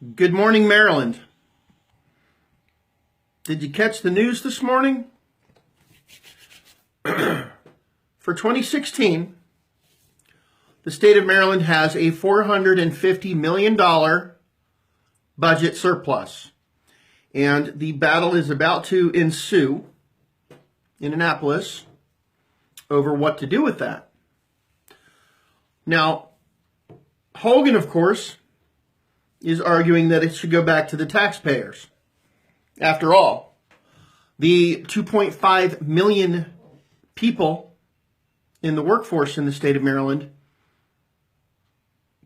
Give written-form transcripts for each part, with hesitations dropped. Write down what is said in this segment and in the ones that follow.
Good morning, Maryland. Did you catch the news this morning? For 2016, the state of Maryland has a $450 million budget surplus. And the battle is about to ensue in Annapolis over what to do with that. Now, Hogan, of course, is arguing that it should go back to the taxpayers. After all, the 2.5 million people in the workforce in the state of Maryland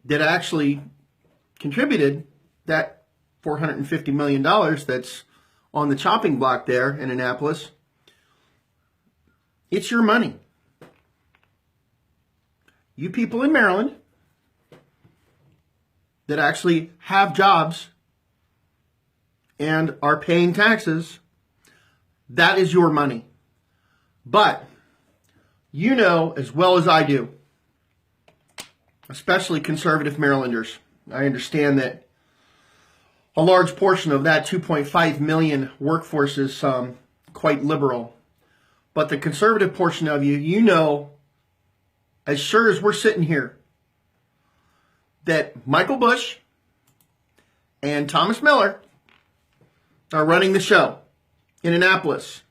that actually contributed that $450 million that's on the chopping block there in Annapolis, it's your money. You people in Maryland that actually have jobs and are paying taxes, that is your money. But you know as well as I do, especially conservative Marylanders, I understand that a large portion of that 2.5 million workforce is quite liberal. But the conservative portion of you, you know, as sure as we're sitting here, that Michael Busch and Thomas Miller are running the show in Annapolis.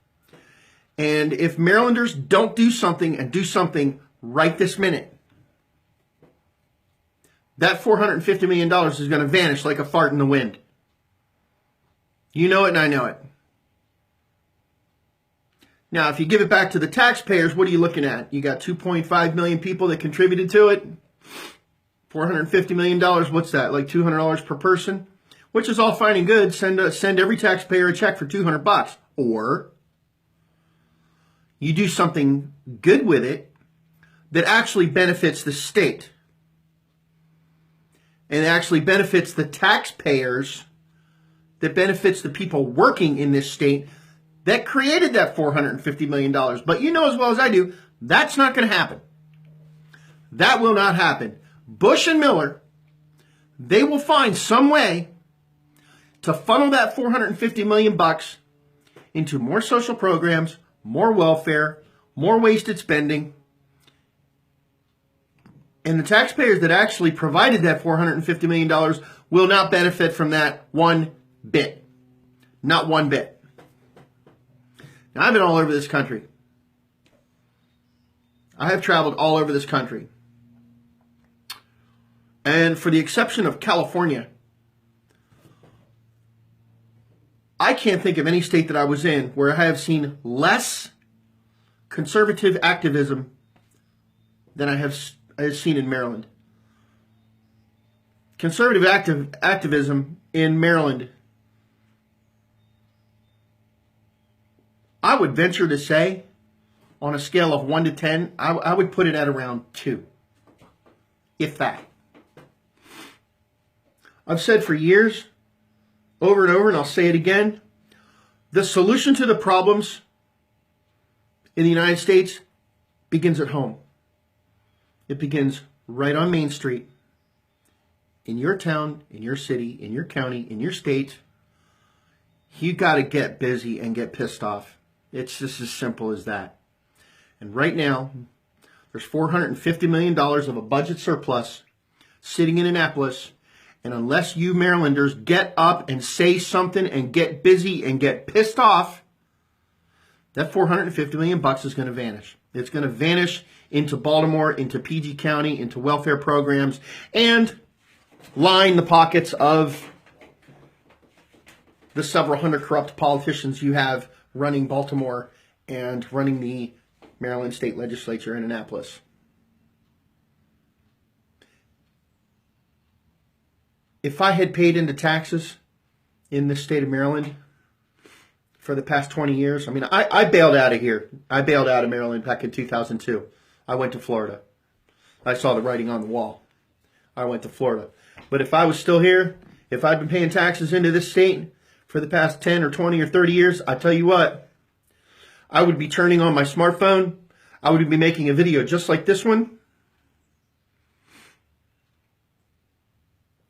And if Marylanders don't do something and do something right this minute, that $450 million is going to vanish like a fart in the wind. You know it and I know it. Now, if you give it back to the taxpayers, what are you looking at? You got 2.5 million people that contributed to it. $450 million, what's that? Like $200 per person? Which is all fine and good. Send every taxpayer a check for $200. Or you do something good with it that actually benefits the state. And actually benefits the taxpayers, that benefits the people working in this state that created that $450 million. But you know as well as I do, that's not going to happen. That will not happen. Busch and Miller, they will find some way to funnel that $450 million bucks into more social programs, more welfare, more wasted spending. And the taxpayers that actually provided that $450 million will not benefit from that one bit. Not one bit. Now, I've been all over this country. I have traveled all over this country. And for the exception of California, I can't think of any state that I was in where I have seen less conservative activism than I have seen in Maryland. Conservative activism in Maryland, I would venture to say, on a scale of 1 to 10, I would put it at around 2, if that. I've said for years, over and over, and I'll say it again, the solution to the problems in the United States begins at home. It begins right on Main Street, in your town, in your city, in your county, in your state. You got to get busy and get pissed off. It's just as simple as that. And right now, there's $450 million of a budget surplus sitting in Annapolis. And unless you Marylanders get up and say something and get busy and get pissed off, that $450 million bucks is going to vanish. It's going to vanish into Baltimore, into PG County, into welfare programs, and line the pockets of the several hundred corrupt politicians you have running Baltimore and running the Maryland State Legislature in Annapolis. If I had paid into taxes in the state of Maryland for the past 20 years, I mean, I bailed out of here. I bailed out of Maryland back in 2002. I went to Florida. I saw the writing on the wall. I went to Florida. But if I was still here, if I'd been paying taxes into this state for the past 10 or 20 or 30 years, I tell you what, I would be turning on my smartphone. I would be making a video just like this one.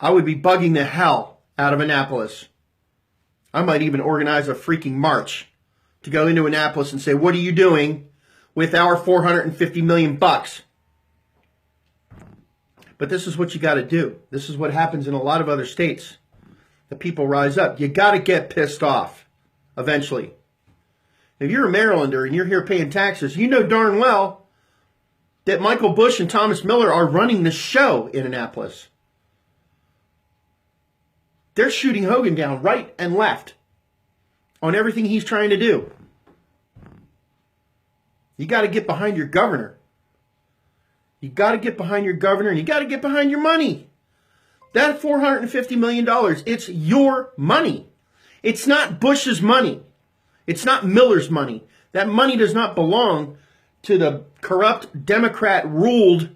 I would be bugging the hell out of Annapolis. I might even organize a freaking march to go into Annapolis and say, what are you doing with our 450 million bucks? But this is what you got to do. This is what happens in a lot of other states. The people rise up. You got to get pissed off eventually. If you're a Marylander and you're here paying taxes, you know darn well that Michael Busch and Thomas Miller are running the show in Annapolis. They're shooting Hogan down right and left on everything he's trying to do. You got to get behind your governor. You got to get behind your governor, and you got to get behind your money. That $450 million, it's your money. It's not Bush's money. It's not Miller's money. That money does not belong to the corrupt Democrat-ruled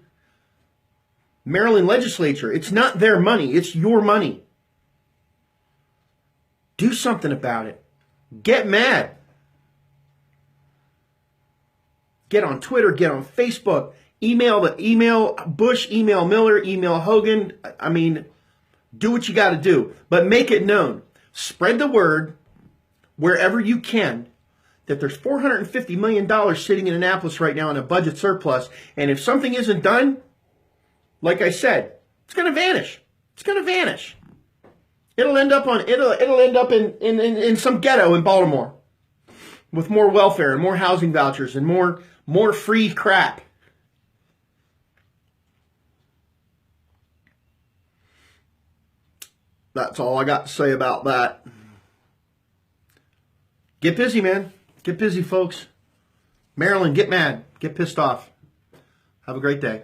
Maryland legislature. It's not their money. It's your money. Do something about it. Get mad. Get on Twitter. Get on Facebook. Email Bush, email Miller, email Hogan. I mean, do what you got to do. But make it known. Spread the word wherever you can that there's $450 million sitting in Annapolis right now in a budget surplus. And if something isn't done, like I said, it's going to vanish. It's going to vanish. It'll end up in some ghetto in Baltimore with more welfare and more housing vouchers and more free crap. That's all I got to say about that. Get busy, man. Get busy, folks. Maryland, get mad. Get pissed off. Have a great day.